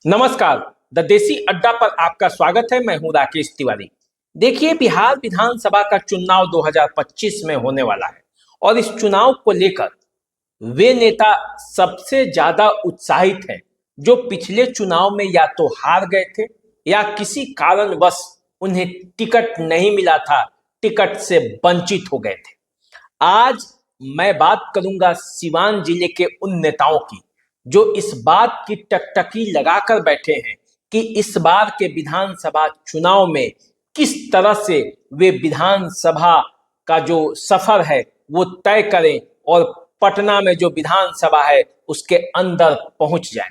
नमस्कार। द देसी अड्डा पर आपका स्वागत है। मैं हूं राकेश तिवारी। देखिए, बिहार विधानसभा का चुनाव 2025 में होने वाला है और इस चुनाव को लेकर वे नेता सबसे ज्यादा उत्साहित हैं जो पिछले चुनाव में या तो हार गए थे या किसी कारणवश उन्हें टिकट नहीं मिला था, टिकट से वंचित हो गए थे। आज मैं बात करूंगा सिवान जिले के उन नेताओं की जो इस बात की टकटकी लगाकर बैठे हैं कि इस बार के विधानसभा चुनाव में किस तरह से वे विधानसभा का जो सफर है वो तय करें और पटना में जो विधानसभा है उसके अंदर पहुंच जाएं।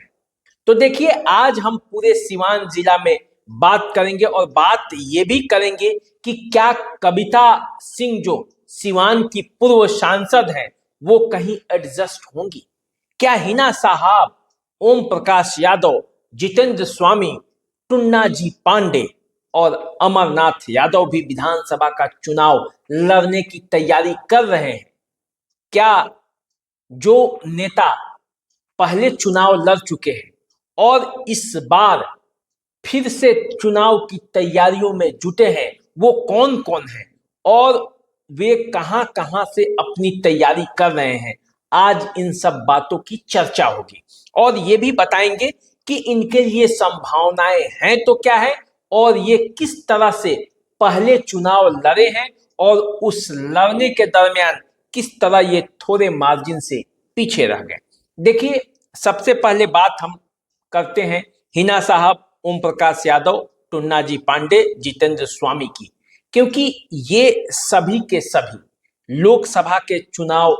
तो देखिए, आज हम पूरे सिवान जिला में बात करेंगे और बात ये भी करेंगे कि क्या कविता सिंह जो सिवान की पूर्व सांसद हैं वो कहीं एडजस्ट होंगी। क्या हिना साहब, ओम प्रकाश यादव, जितेंद्र स्वामी, टुन्ना जी पांडे और अमरनाथ यादव भी विधानसभा का चुनाव लड़ने की तैयारी कर रहे हैं। क्या जो नेता पहले चुनाव लड़ चुके हैं और इस बार फिर से चुनाव की तैयारियों में जुटे हैं वो कौन कौन है और वे कहां कहां से अपनी तैयारी कर रहे हैं, आज इन सब बातों की चर्चा होगी और ये भी बताएंगे कि इनके लिए संभावनाएं हैं तो क्या है और ये किस तरह से पहले चुनाव लड़े हैं और उस लड़ने के दरमियान किस तरह ये थोड़े मार्जिन से पीछे रह गए। देखिए, सबसे पहले बात हम करते हैं हिना साहब, ओम प्रकाश यादव, टुन्ना जी पांडे, जितेंद्र स्वामी की, क्योंकि ये सभी के सभी लोकसभा के चुनाव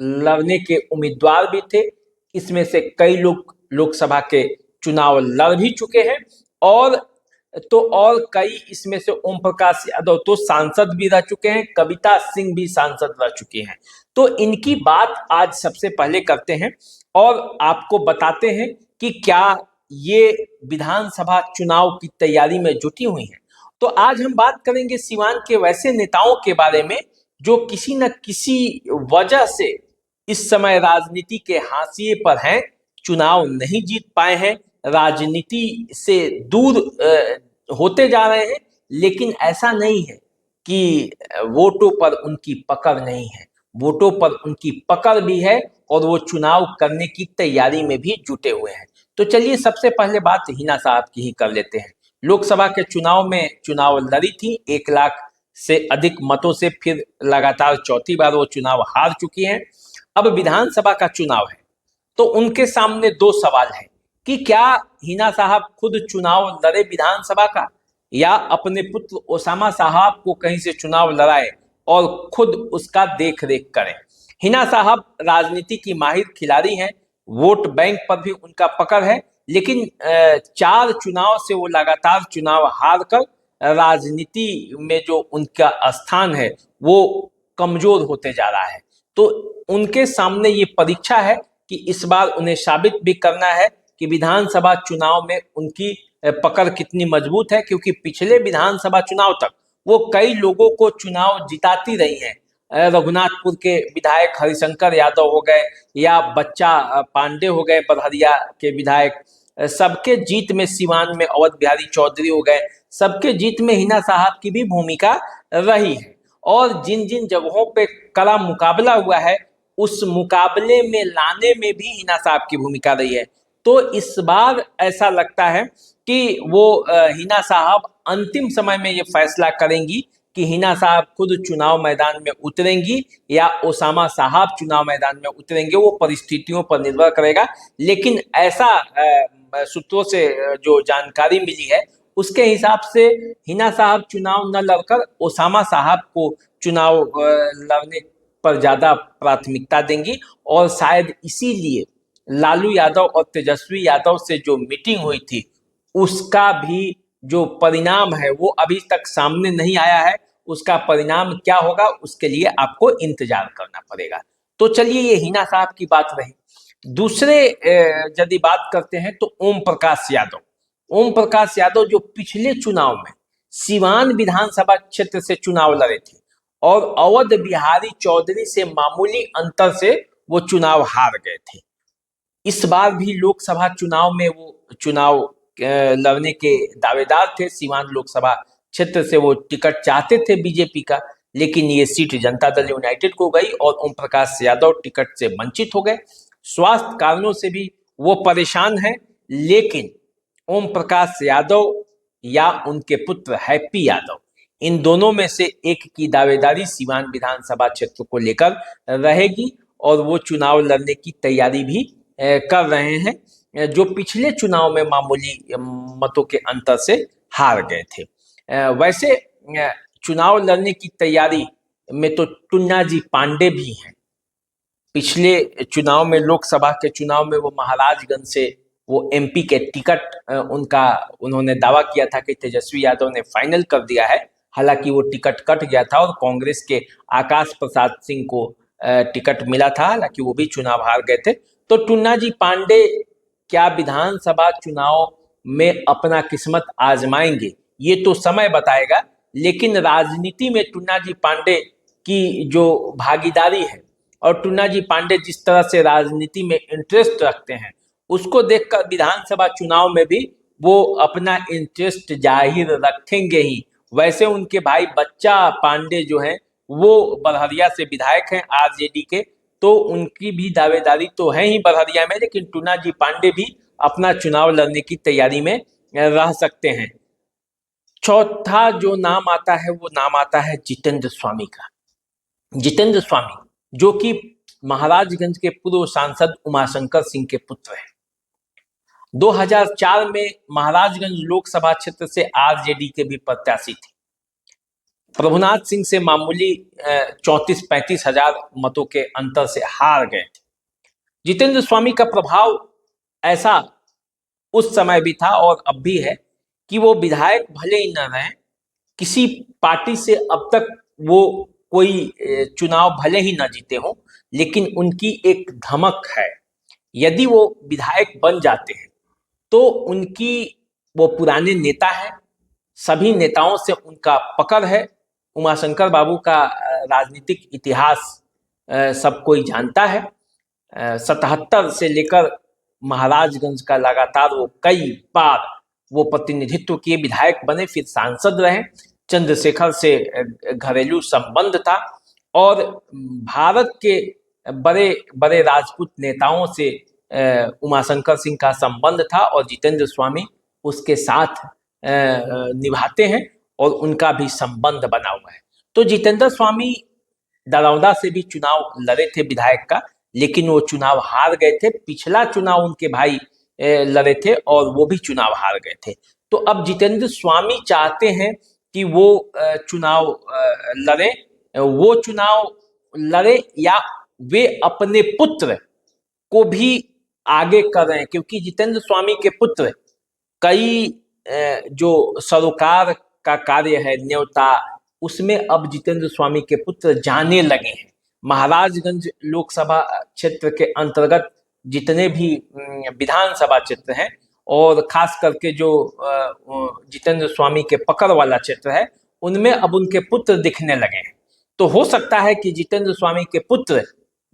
लड़ने के उम्मीदवार भी थे। इसमें से कई लोग लोकसभा के चुनाव लड़ भी चुके हैं और कई इसमें से ओम प्रकाश यादव तो सांसद भी रह चुके हैं, कविता सिंह भी सांसद रह चुकी हैं। तो इनकी बात आज सबसे पहले करते हैं और आपको बताते हैं कि क्या ये विधानसभा चुनाव की तैयारी में जुटी हुई हैं। तो आज हम बात करेंगे सिवान के वैसे नेताओं के बारे में जो किसी न किसी वजह से इस समय राजनीति के हाशिए पर हैं, चुनाव नहीं जीत पाए हैं, राजनीति से दूर होते जा रहे हैं, लेकिन ऐसा नहीं है कि वोटों पर उनकी पकड़ नहीं है। वोटों पर उनकी पकड़ भी है और वो चुनाव करने की तैयारी में भी जुटे हुए हैं। तो चलिए, सबसे पहले बात हिना साहब की ही कर लेते हैं। लोकसभा के चुनाव में चुनाव लड़ी थी, 1 लाख से अधिक मतों से, फिर लगातार चौथी बार वो चुनाव हार चुकी हैं। अब विधानसभा का चुनाव है तो उनके सामने 2 सवाल है कि क्या हिना साहब खुद चुनाव लड़े विधानसभा का या अपने पुत्र ओसामा साहब को कहीं से चुनाव लड़ाए और खुद उसका देख रेख करें। हिना साहब राजनीति की माहिर खिलाड़ी हैं, वोट बैंक पर भी उनका पकड़ है, लेकिन 4 चुनाव से वो लगातार चुनाव हार कर राजनीति में जो उनका स्थान है वो कमजोर होते जा रहा है। तो उनके सामने ये परीक्षा है कि इस बार उन्हें साबित भी करना है कि विधानसभा चुनाव में उनकी पकड़ कितनी मजबूत है, क्योंकि पिछले विधानसभा चुनाव तक वो कई लोगों को चुनाव जिताती रही हैं। रघुनाथपुर के विधायक हरिशंकर यादव हो गए या बच्चा पांडे हो गए, बरहरिया के विधायक, सबके जीत में, सिवान में अवध बिहारी चौधरी हो गए, सबके जीत में हिना साहब की भी भूमिका रही है। और जिन जिन जगहों पे कड़ा मुकाबला हुआ है उस मुकाबले में लाने में भी हिना साहब की भूमिका रही है। तो इस बार ऐसा लगता है कि वो हिना साहब अंतिम समय में ये फैसला करेंगी कि हिना साहब खुद चुनाव मैदान में उतरेंगी या ओसामा साहब चुनाव मैदान में उतरेंगे, वो परिस्थितियों पर निर्भर करेगा। लेकिन ऐसा सूत्रों से जो जानकारी मिली है उसके हिसाब से हिना साहब चुनाव न लड़कर ओसामा साहब को चुनाव लड़ने पर ज्यादा प्राथमिकता देंगी और शायद इसीलिए लालू यादव और तेजस्वी यादव से जो मीटिंग हुई थी उसका भी जो परिणाम है वो अभी तक सामने नहीं आया है। उसका परिणाम क्या होगा उसके लिए आपको इंतजार करना पड़ेगा। तो चलिए, ये हिना साहब की बात रही। दूसरे यदि बात करते हैं तो ओम प्रकाश यादव, ओम प्रकाश यादव जो पिछले चुनाव में सिवान विधानसभा क्षेत्र से चुनाव लड़े थे और अवध बिहारी चौधरी से मामूली अंतर से वो चुनाव हार गए थे। इस बार भी लोकसभा चुनाव में वो चुनाव लड़ने के दावेदार थे। सीवान लोकसभा क्षेत्र से वो टिकट चाहते थे बीजेपी का, लेकिन ये सीट जनता दल यूनाइटेड को गई और ओम प्रकाश यादव टिकट से वंचित हो गए। स्वास्थ्य कारणों से भी वो परेशान हैं, लेकिन ओम प्रकाश यादव या उनके पुत्र हैप्पी यादव, इन दोनों में से एक की दावेदारी सीवान विधानसभा क्षेत्र को लेकर रहेगी और वो चुनाव लड़ने की तैयारी भी कर रहे हैं, जो पिछले चुनाव में मामूली मतों के अंतर से हार गए थे। वैसे चुनाव लड़ने की तैयारी में तो टुन्नाजी पांडे भी हैं। पिछले चुनाव में, लोकसभा के चुनाव में, वो महाराजगंज से वो एमपी के टिकट उन्होंने दावा किया था कि तेजस्वी यादव ने फाइनल कर दिया है। हालांकि वो टिकट कट गया था और कांग्रेस के आकाश प्रसाद सिंह को टिकट मिला था, हालांकि वो भी चुनाव हार गए थे। तो टुन्नाजी पांडे क्या विधानसभा चुनाव में अपना किस्मत आजमाएंगे, ये तो समय बताएगा। लेकिन राजनीति में टुन्नाजी पांडे की जो भागीदारी है और टुन्नाजी पांडे जिस तरह से राजनीति में इंटरेस्ट रखते हैं, उसको देखकर विधानसभा चुनाव में भी वो अपना इंटरेस्ट जाहिर रखेंगे ही। वैसे उनके भाई बच्चा पांडे जो हैं वो बड़हरिया से विधायक हैं आरजेडी के, तो उनकी भी दावेदारी तो है ही बड़हरिया में, लेकिन टुन्नाजी पांडे भी अपना चुनाव लड़ने की तैयारी में रह सकते हैं। चौथा जो नाम आता है वो नाम आता है जितेंद्र स्वामी का। जितेंद्र स्वामी जो कि महाराजगंज के पूर्व सांसद उमाशंकर सिंह के पुत्र हैं। 2004 में महाराजगंज लोकसभा क्षेत्र से आरजेडी के भी प्रत्याशी थे। प्रभुनाथ सिंह से मामूली 34-35 हजार मतों के अंतर से हार गए थे। जितेंद्र स्वामी का प्रभाव ऐसा उस समय भी था और अब भी है कि वो विधायक भले ही न रहे, किसी पार्टी से अब तक वो कोई चुनाव भले ही न जीते हो, लेकिन उनकी एक धमक है। यदि वो विधायक बन जाते हैं तो उनकी, वो पुराने नेता है, सभी नेताओं से उनका पकड़ है। उमाशंकर बाबू का राजनीतिक इतिहास सब कोई जानता है। 77 से लेकर महाराजगंज का लगातार वो कई बार वो प्रतिनिधित्व किए, विधायक बने, फिर सांसद रहे। चंद्रशेखर से घरेलू संबंध था और भारत के बड़े बड़े राजपूत नेताओं से उमाशंकर सिंह का संबंध था और जितेंद्र स्वामी उसके साथ निभाते हैं और उनका भी संबंध बना हुआ है। तो जितेंद्र स्वामी दरौदा से भी चुनाव लड़े थे विधायक का, लेकिन वो चुनाव हार गए थे। पिछला चुनाव उनके भाई लड़े थे और वो भी चुनाव हार गए थे। तो अब जितेंद्र स्वामी चाहते हैं कि वो चुनाव लड़े, वो चुनाव लड़े या वे अपने पुत्र को भी आगे कर रहे हैं, क्योंकि जितेंद्र स्वामी के पुत्र कई जो सरोकार का कार्य है, न्योता, उसमें अब जितेंद्र स्वामी के पुत्र जाने लगे हैं। महाराजगंज लोकसभा क्षेत्र के अंतर्गत जितने भी विधानसभा क्षेत्र हैं और खास करके जो जितेंद्र स्वामी के पकड़ वाला क्षेत्र है, उनमें अब उनके पुत्र दिखने लगे हैं। तो हो सकता है कि जितेंद्र स्वामी के पुत्र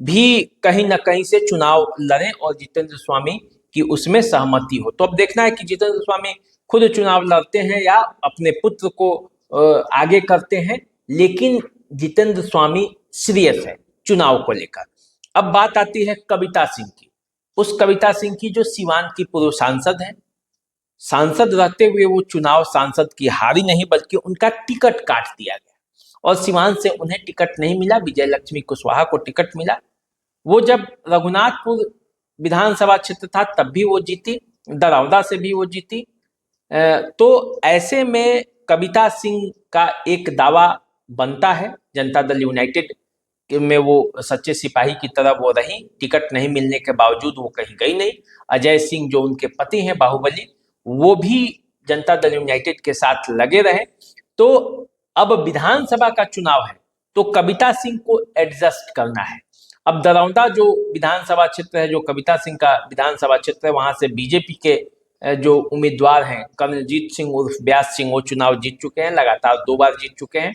भी कहीं ना कहीं से चुनाव लड़ें और जितेंद्र स्वामी की उसमें सहमति हो। तो अब देखना है कि जितेंद्र स्वामी खुद चुनाव लड़ते हैं या अपने पुत्र को आगे करते हैं, लेकिन जितेंद्र स्वामी सीरियस है चुनाव को लेकर। अब बात आती है कविता सिंह की, उस कविता सिंह की जो सीवान की पूर्व सांसद है। सांसद रहते हुए वो चुनाव सांसद की हारी नहीं, बल्कि उनका टिकट काट दिया गया और सीवान से उन्हें टिकट नहीं मिला, विजय लक्ष्मी कुशवाहा को टिकट मिला। वो जब रघुनाथपुर विधानसभा क्षेत्र था तब भी वो जीती, दरौदा से भी वो जीती। तो ऐसे में कविता सिंह का एक दावा बनता है, जनता दल यूनाइटेड में वो सच्चे सिपाही की तरह वो रही, टिकट नहीं मिलने के बावजूद वो कहीं गई नहीं। अजय सिंह जो उनके पति हैं बाहुबली, वो भी जनता दल यूनाइटेड के साथ लगे रहे। तो अब विधानसभा का चुनाव है तो कविता सिंह को एडजस्ट करना है। अब दरौदा जो विधानसभा क्षेत्र है, जो कविता सिंह का विधानसभा क्षेत्र है, वहां से बीजेपी के जो उम्मीदवार हैं कर्णजीत सिंह उर्फ व्यास सिंह, वो चुनाव जीत चुके हैं, लगातार 2 बार जीत चुके हैं।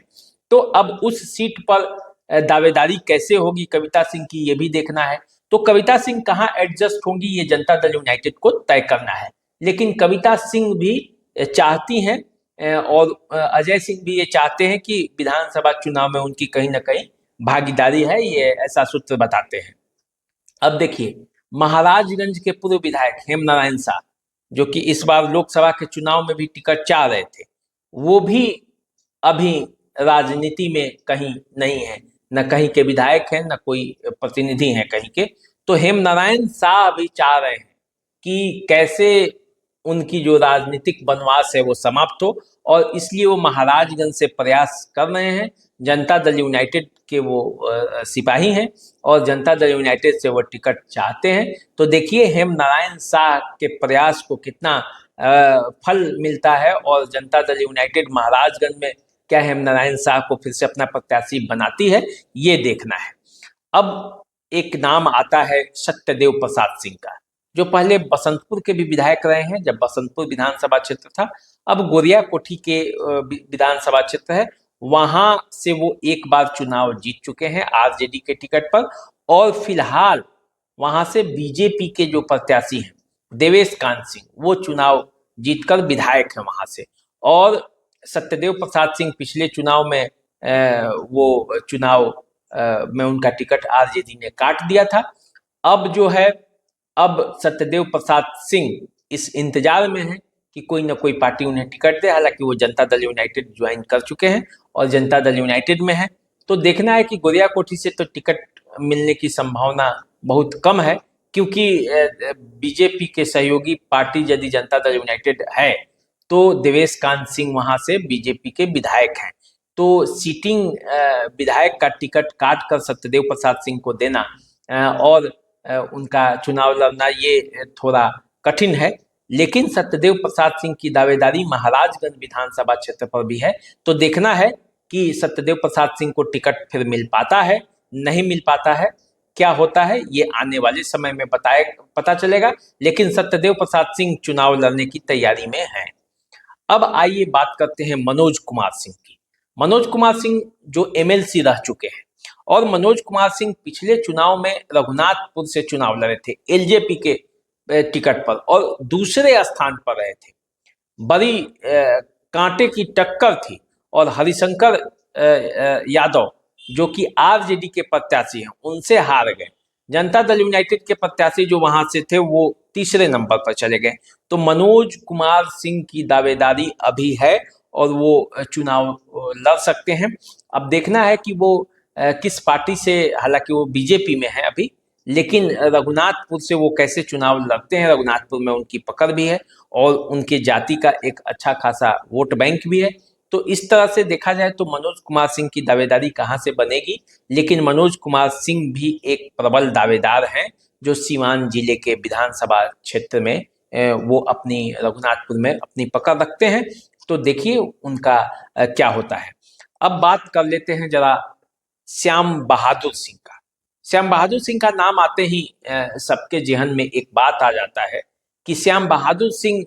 तो अब उस सीट पर दावेदारी कैसे होगी कविता सिंह की, ये भी देखना है। तो कविता सिंह कहाँ एडजस्ट होंगी, ये जनता दल यूनाइटेड को तय करना है। लेकिन कविता सिंह भी चाहती हैं और अजय सिंह भी ये चाहते हैं कि विधानसभा चुनाव में उनकी कहीं ना कहीं भागीदारी है, ये ऐसा सूत्र बताते हैं। अब देखिए, महाराजगंज के पूर्व विधायक हेमनारायण शाह, जो कि इस बार लोकसभा के चुनाव में भी टिकट चाह रहे थे, वो भी अभी राजनीति में कहीं नहीं है, न कहीं के विधायक हैं न कोई प्रतिनिधि हैं कहीं के। तो हेमनारायण शाह भी चाह रहे हैं कि कैसे उनकी जो राजनीतिक वनवास है वो समाप्त हो, और इसलिए वो महाराजगंज से प्रयास कर रहे हैं। जनता दल यूनाइटेड के वो सिपाही हैं और जनता दल यूनाइटेड से वो टिकट चाहते हैं। तो देखिए हेमनारायण शाह के प्रयास को कितना फल मिलता है, और जनता दल यूनाइटेड महाराजगंज में क्या हेमनारायण शाह को फिर से अपना प्रत्याशी बनाती है, ये देखना है। अब एक नाम आता है सत्यदेव प्रसाद सिंह का, जो पहले बसंतपुर के भी विधायक रहे हैं जब बसंतपुर विधानसभा क्षेत्र था। अब गोरिया कोठी के विधानसभा क्षेत्र है, वहां से वो एक बार चुनाव जीत चुके हैं आरजेडी के टिकट पर, और फिलहाल वहां से बीजेपी के जो प्रत्याशी हैं देवेश कांत सिंह, वो चुनाव जीतकर विधायक हैं वहां से। और सत्यदेव प्रसाद सिंह पिछले चुनाव में वो चुनाव में उनका टिकट आरजेडी ने काट दिया था। अब जो है, अब सत्यदेव प्रसाद सिंह इस इंतजार में है कि कोई ना कोई पार्टी उन्हें टिकट दे। हालांकि वो जनता दल यूनाइटेड ज्वाइन कर चुके हैं और जनता दल यूनाइटेड में है, तो देखना है कि गोरिया कोठी से तो टिकट मिलने की संभावना बहुत कम है, क्योंकि बीजेपी के सहयोगी पार्टी यदि जनता दल यूनाइटेड है तो देवेश कांत सिंह वहां से बीजेपी के विधायक हैं। तो सीटिंग विधायक का टिकट काट कर सत्यदेव प्रसाद सिंह को देना और उनका चुनाव लड़ना, ये थोड़ा कठिन है। लेकिन सत्यदेव प्रसाद सिंह की दावेदारी महाराजगंज विधानसभा क्षेत्र पर भी है, तो देखना है कि सत्यदेव प्रसाद सिंह को टिकट फिर मिल पाता है, नहीं मिल पाता है, क्या होता है ये आने वाले समय में पता चलेगा। लेकिन सत्यदेव प्रसाद सिंह चुनाव लड़ने की तैयारी में हैं। अब आइए बात करते हैं मनोज कुमार सिंह की। मनोज कुमार सिंह जो एमएलसी रह चुके हैं, और मनोज कुमार सिंह पिछले चुनाव में रघुनाथपुर से चुनाव लड़े थे एलजेपी के टिकट पर, और दूसरे स्थान पर रहे थे। बड़ी कांटे की टक्कर थी, और हरिशंकर यादव जो कि आरजेडी के प्रत्याशी हैं उनसे हार गए। जनता दल यूनाइटेड के प्रत्याशी जो वहां से थे वो तीसरे नंबर पर चले गए। तो मनोज कुमार सिंह की दावेदारी अभी है और वो चुनाव लड़ सकते हैं। अब देखना है कि वो किस पार्टी से, हालांकि वो बीजेपी में है अभी, लेकिन रघुनाथपुर से वो कैसे चुनाव लड़ते हैं। रघुनाथपुर में उनकी पकड़ भी है और उनके जाति का एक अच्छा खासा वोट बैंक भी है। तो इस तरह से देखा जाए तो मनोज कुमार सिंह की दावेदारी कहाँ से बनेगी, लेकिन मनोज कुमार सिंह भी एक प्रबल दावेदार हैं जो सीवान जिले के विधानसभा क्षेत्र में वो अपनी रघुनाथपुर में अपनी पकड़ रखते हैं। तो देखिए उनका क्या होता है। अब बात कर लेते हैं जरा श्याम बहादुर सिंह का। श्याम बहादुर सिंह का नाम आते ही सबके जहन में एक बात आ जाता है कि श्याम बहादुर सिंह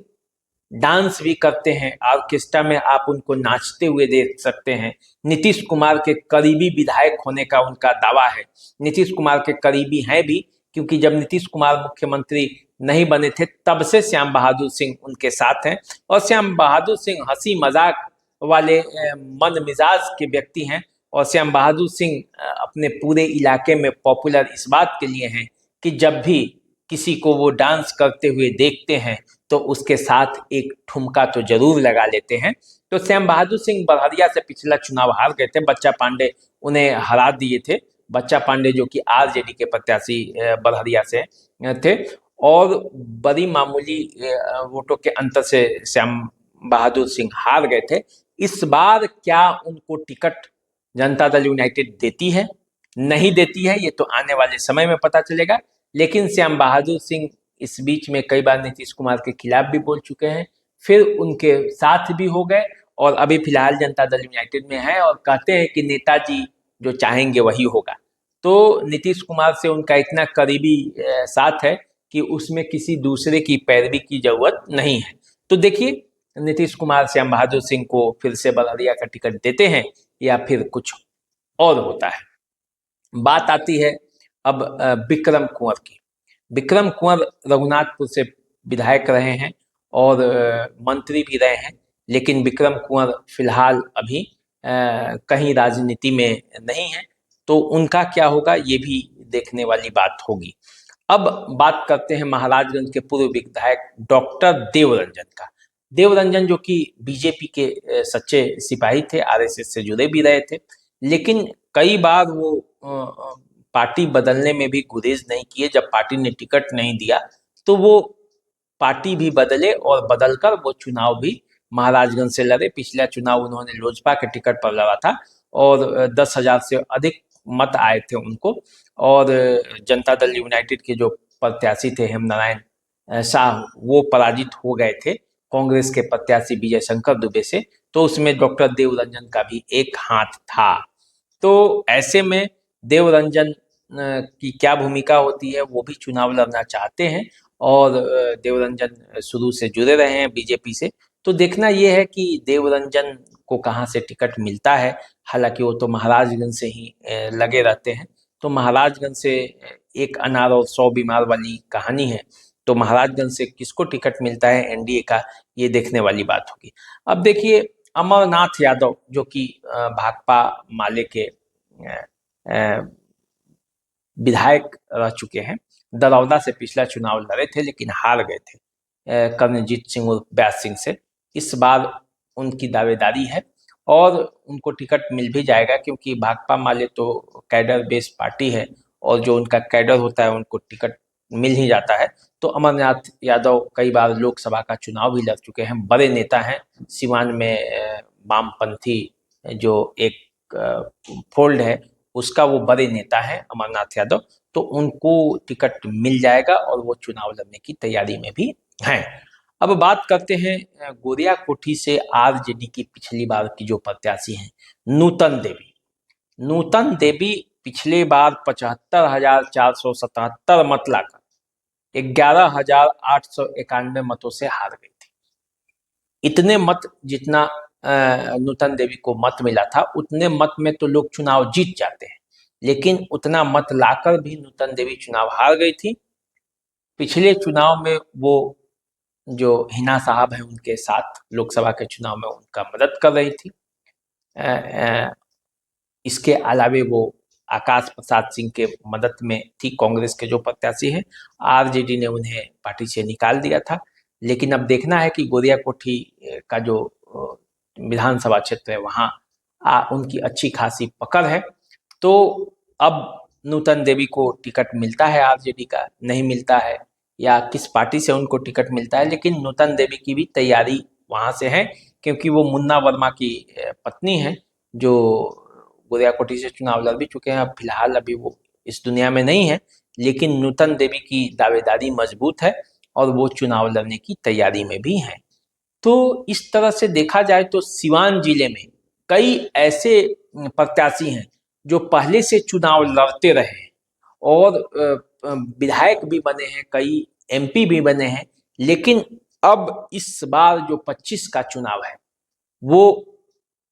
डांस भी करते हैं, ऑर्केस्ट्रा में आप उनको नाचते हुए देख सकते हैं। नीतीश कुमार के करीबी विधायक होने का उनका दावा है। नीतीश कुमार के करीबी हैं भी, क्योंकि जब नीतीश कुमार मुख्यमंत्री नहीं बने थे तब से श्याम बहादुर सिंह उनके साथ हैं। और श्याम बहादुर सिंह हंसी मजाक वाले मन मिजाज के व्यक्ति हैं, और श्याम बहादुर सिंह अपने पूरे इलाके में पॉपुलर इस बात के लिए हैं कि जब भी किसी को वो डांस करते हुए देखते हैं तो उसके साथ एक ठुमका तो जरूर लगा लेते हैं। तो श्याम बहादुर सिंह बड़हरिया से पिछला चुनाव हार गए थे, बच्चा पांडे उन्हें हरा दिए थे। बच्चा पांडे जो कि आरजेडी के प्रत्याशी बड़हरिया से थे, और बड़ी मामूली वोटों के अंतर से श्याम बहादुर सिंह हार गए थे। इस बार क्या उनको टिकट जनता दल यूनाइटेड देती है, नहीं देती है, ये तो आने वाले समय में पता चलेगा। लेकिन श्याम बहादुर सिंह इस बीच में कई बार नीतीश कुमार के खिलाफ भी बोल चुके हैं, फिर उनके साथ भी हो गए, और अभी फिलहाल जनता दल यूनाइटेड में है और कहते हैं कि नेताजी जो चाहेंगे वही होगा। तो नीतीश कुमार से उनका इतना करीबी साथ है कि उसमें किसी दूसरे की पैरवी की जरूरत नहीं है। तो देखिए नीतीश कुमार श्याम बहादुर सिंह को फिर से बड़हरिया का टिकट देते हैं या फिर कुछ और होता है। बात आती है अब विक्रम कुंवर की। विक्रम कुंवर रघुनाथपुर से विधायक रहे हैं और मंत्री भी रहे हैं, लेकिन विक्रम कुंवर फिलहाल अभी कहीं राजनीति में नहीं है, तो उनका क्या होगा ये भी देखने वाली बात होगी। अब बात करते हैं महाराजगंज के पूर्व विधायक डॉक्टर देवरंजन का। देवरंजन जो कि बीजेपी के सच्चे सिपाही थे, आरएसएस से जुड़े भी रहे थे, लेकिन कई बार वो पार्टी बदलने में भी गुरेज नहीं किए। जब पार्टी ने टिकट नहीं दिया तो वो पार्टी भी बदले और बदलकर वो चुनाव भी महाराजगंज से लड़े। पिछला चुनाव उन्होंने लोजपा के टिकट पर लड़ा था और 10,000 से अधिक मत आए थे उनको, और जनता दल यूनाइटेड के जो प्रत्याशी थे हेमनारायण शाह, वो पराजित हो गए थे कांग्रेस के प्रत्याशी विजय शंकर दुबे से। तो उसमें डॉक्टर देवरंजन का भी एक हाथ था। तो ऐसे में देवरंजन की क्या भूमिका होती है, वो भी चुनाव लड़ना चाहते हैं और देवरंजन शुरू से जुड़े रहे हैं बीजेपी से। तो देखना ये है कि देवरंजन को कहाँ से टिकट मिलता है। हालांकि वो तो महाराजगंज से ही लगे रहते हैं, तो महाराजगंज से एक अनार और 100 बीमार वाली कहानी है। तो महाराजगंज से किसको टिकट मिलता है एनडीए का, ये देखने वाली बात होगी। अब देखिए, अमरनाथ यादव जो कि भाकपा माले के विधायक रह चुके हैं, दरौदा से पिछला चुनाव लड़े थे लेकिन हार गए थे कर्णजीत सिंह और व्यास सिंह से। इस बार उनकी दावेदारी है और उनको टिकट मिल भी जाएगा, क्योंकि भाकपा माले तो कैडर बेस्ड पार्टी है और जो उनका कैडर होता है उनको टिकट मिल ही जाता है। तो अमरनाथ यादव कई बार लोकसभा का चुनाव भी लड़ चुके हैं, बड़े नेता हैं। सिवान में वामपंथी जो एक फोल्ड है उसका वो बड़े नेता है अमरनाथ यादव, तो उनको टिकट मिल जाएगा और वो चुनाव लड़ने की तैयारी में भी हैं। अब बात करते हैं गोरिया कोठी से आरजेडी की पिछली बार की जो प्रत्याशी हैं नूतन देवी। नूतन देवी पिछले बार 75,477 मत लाकर 11,891 मतों से हार गई थी। इतने मत जितना नूतन देवी को मत मिला था, उतने मत में तो लोग चुनाव जीत जाते हैं, लेकिन उतना मत लाकर भी नूतन देवी चुनाव हार गई थी। पिछले चुनाव में वो जो हिना साहब हैं उनके साथ लोकसभा के चुनाव में उनका मदद कर रही थी। इसके अलावे वो आकाश प्रसाद सिंह के मदद में थी। कांग्रेस के जो प्रत्याशी हैं, आरजेडी ने उन्हें पार्टी से निकाल दिया था। लेकिन अब देखना है कि गोरिया कोठी का जो विधानसभा क्षेत्र है वहाँ उनकी अच्छी खासी पकड़ है। तो अब नूतन देवी को टिकट मिलता है आरजेडी का, नहीं मिलता है, या किस पार्टी से उनको टिकट मिलता है, लेकिन नूतन देवी की भी तैयारी वहाँ से है, क्योंकि वो मुन्ना वर्मा की पत्नी है जो गोरिया कोठी से चुनाव लड़ भी चुके हैं। अब फिलहाल अभी वो इस दुनिया में नहीं है, लेकिन नूतन देवी की दावेदारी मजबूत है और वो चुनाव लड़ने की तैयारी में भी हैं। तो इस तरह से देखा जाए तो सिवान जिले में कई ऐसे प्रत्याशी हैं जो पहले से चुनाव लड़ते रहे हैं और विधायक भी बने हैं, कई एमपी भी बने हैं, लेकिन अब इस बार जो 25 का चुनाव है वो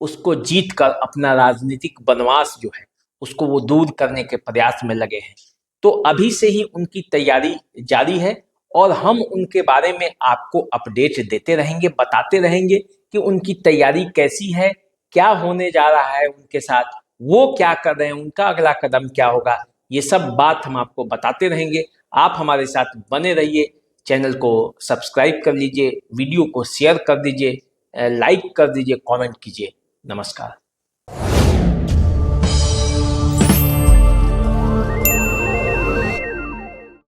उसको जीत कर अपना राजनीतिक वनवास जो है उसको वो दूर करने के प्रयास में लगे हैं। तो अभी से ही उनकी तैयारी जारी है और हम उनके बारे में आपको अपडेट देते रहेंगे, बताते रहेंगे कि उनकी तैयारी कैसी है, क्या होने जा रहा है उनके साथ, वो क्या कर रहे हैं, उनका अगला कदम क्या होगा। ये सब बात हम आपको बताते रहेंगे। आप हमारे साथ बने रहिए, चैनल को सब्सक्राइब कर लीजिए, वीडियो को शेयर कर दीजिए, लाइक कर दीजिए, कमेंट कीजिए। नमस्कार।